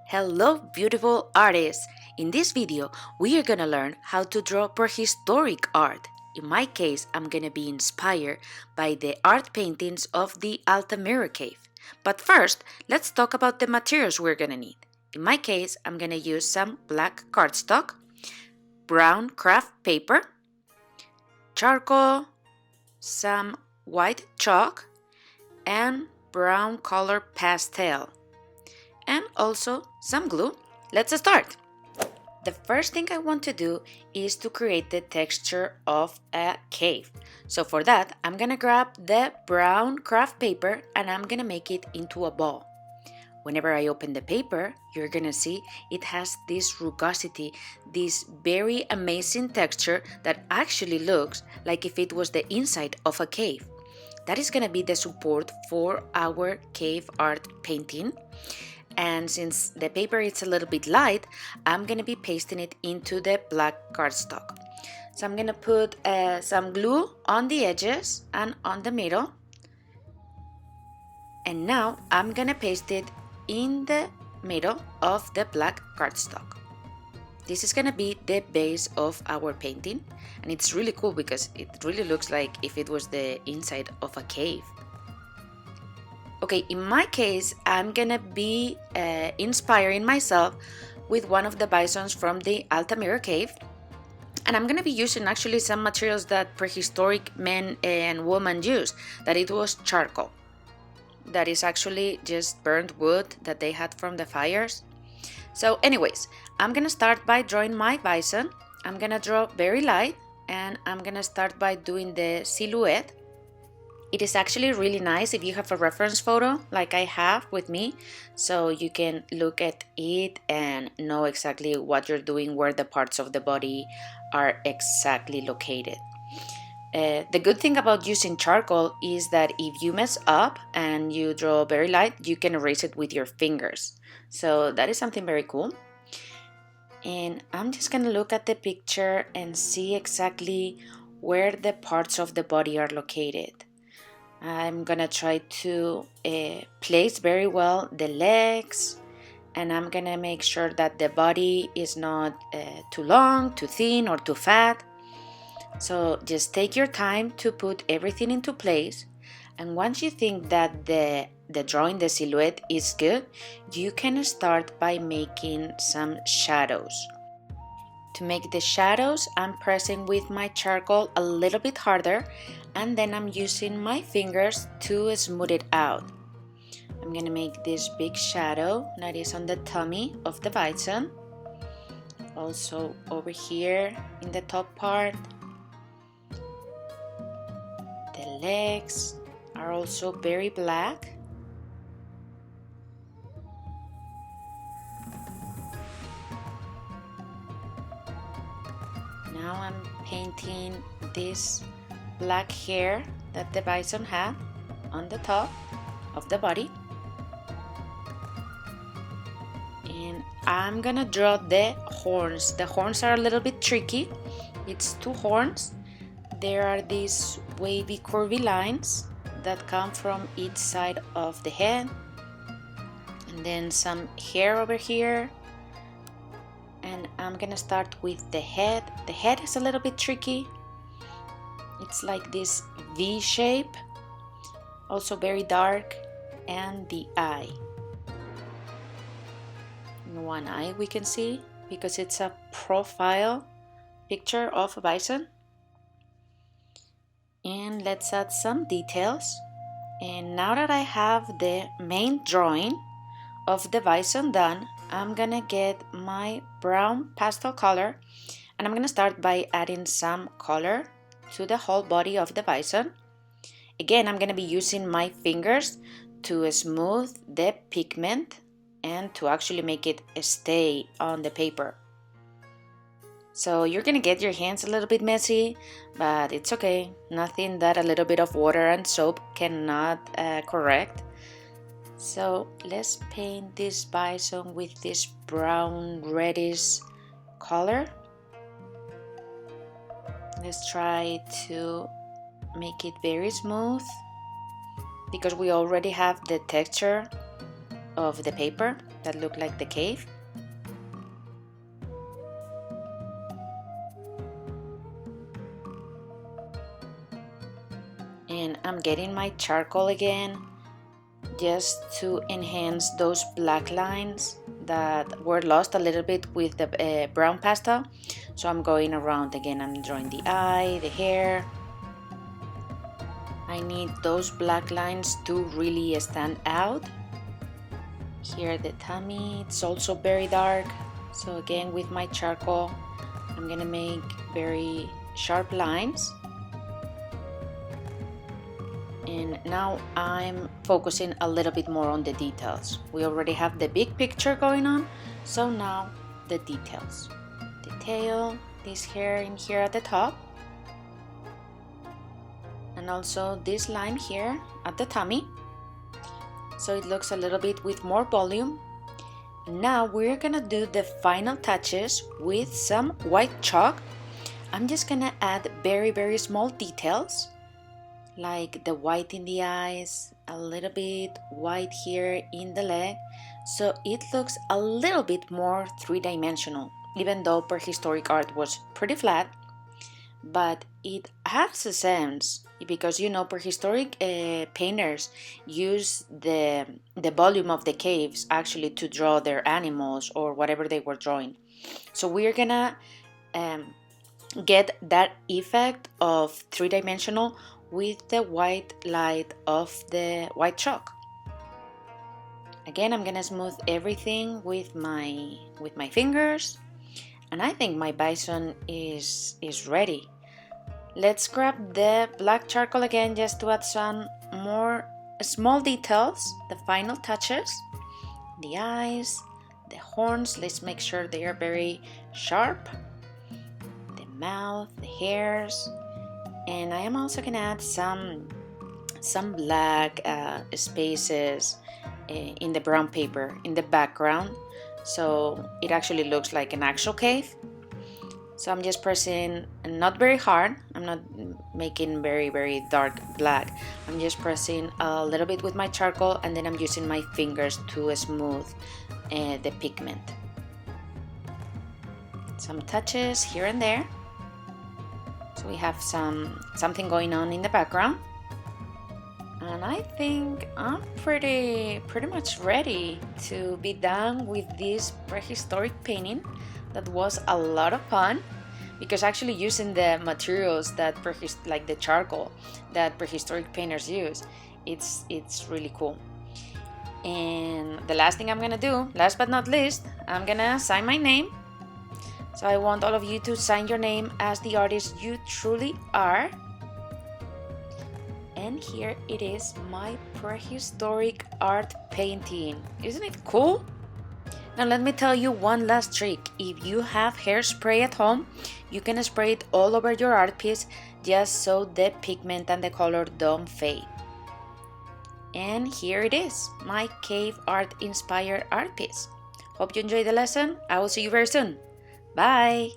Hello, beautiful artists! In this video, we are gonna learn how to draw prehistoric art. In my case, I'm gonna be inspired by the art paintings of the Altamira cave. But first, let's talk about the materials we're gonna need. In my case, I'm gonna use some black cardstock, brown craft paper, charcoal, some white chalk, and brown color pastel, and also some glue. Let's start! The first thing I want to do is to create the texture of a cave. So for that, I'm gonna grab the brown craft paper and I'm gonna make it into a ball. Whenever I open the paper, you're gonna see it has this rugosity, this very amazing texture that actually looks like if it was the inside of a cave. That is gonna be the support for our cave art painting. And since the paper is a little bit light, I'm gonna be pasting it into the black cardstock. So I'm gonna put some glue on the edges and on the middle. And now I'm gonna paste it in the middle of the black cardstock. This is gonna be the base of our painting, and it's really cool because it really looks like if it was the inside of a cave. Okay, in my case, I'm gonna be inspiring myself with one of the bisons from the Altamira cave. And I'm gonna be using actually some materials that prehistoric men and women used, that it was charcoal. That is actually just burnt wood that they had from the fires. So anyways, I'm gonna start by drawing my bison. I'm gonna draw very light, and I'm gonna start by doing the silhouette. It is actually really nice if you have a reference photo like I have with me, so you can look at it and know exactly what you're doing, where the parts of the body are exactly located. The good thing about using charcoal is that if you mess up and you draw very light, you can erase it with your fingers. So that is something very cool. And I'm just gonna look at the picture and see exactly where the parts of the body are located. I'm gonna try to place very well the legs, and I'm gonna make sure that the body is not too long, too thin, or too fat. So just take your time to put everything into place, and once you think that the drawing, the silhouette is good, you can start by making some shadows. To make the shadows, I'm pressing with my charcoal a little bit harder, and then I'm using my fingers to smooth it out. I'm gonna make this big shadow that is on the tummy of the bison. Also over here in the top part. The legs are also very black. Now I'm painting this black hair that the bison had on the top of the body. And I'm gonna draw the horns. The horns are a little bit tricky. It's two horns. There are these wavy curvy lines that come from each side of the head. And then some hair over here. And I'm gonna start with the head. The head is a little bit tricky. It's like this V shape, also very dark, and the eye. One eye we can see because it's a profile picture of a bison. And let's add some details. And now that I have the main drawing of the bison done, I'm gonna get my brown pastel color, and I'm gonna start by adding some color to the whole body of the bison. Again, I'm gonna be using my fingers to smooth the pigment and to actually make it stay on the paper. So you're gonna get your hands a little bit messy, but it's okay. Nothing that a little bit of water and soap cannot correct. So let's paint this bison with this brown reddish color. Let's try to make it very smooth because we already have the texture of the paper that look like the cave. And I'm getting my charcoal again just to enhance those black lines that were lost a little bit with the brown pastel. So I'm going around again, I'm drawing the eye, the hair. I need those black lines to really stand out. Here the tummy, it's also very dark. So again with my charcoal, I'm gonna make very sharp lines. And now I'm focusing a little bit more on the details. We already have the big picture going on, so now the details. The tail, this hair in here at the top, and also this line here at the tummy, so it looks a little bit with more volume. Now we're gonna do the final touches with some white chalk. I'm just gonna add very small details, like the white in the eyes, a little bit white here in the leg, so it looks a little bit more three-dimensional, even though prehistoric art was pretty flat. But it has a sense because prehistoric painters use the volume of the caves actually to draw their animals or whatever they were drawing. So we're gonna get that effect of three-dimensional with the white light of the white chalk. Again, I'm gonna smooth everything with my fingers, and I think my bison is ready. Let's grab the black charcoal again just to add some more small details, the final touches. The eyes, the horns, let's make sure they are very sharp. The mouth, the hairs. And I am also gonna add some black spaces in the brown paper in the background, so it actually looks like an actual cave. So I'm just pressing, not very hard, I'm not making very dark black, I'm just pressing a little bit with my charcoal, and then I'm using my fingers to smooth the pigment. Some touches here and there. So we have something going on in the background, and I think I'm pretty much ready to be done with this prehistoric painting. That was a lot of fun because actually using the materials that like the charcoal that prehistoric painters use, it's really cool. And the last thing I'm gonna do, last but not least, I'm gonna sign my name. So I want all of you to sign your name as the artist you truly are. And here it is, my prehistoric art painting. Isn't it cool? Now let me tell you one last trick. If you have hairspray at home, you can spray it all over your art piece just so the pigment and the color don't fade. And here it is, my cave art inspired art piece. Hope you enjoyed the lesson. I will see you very soon. Bye!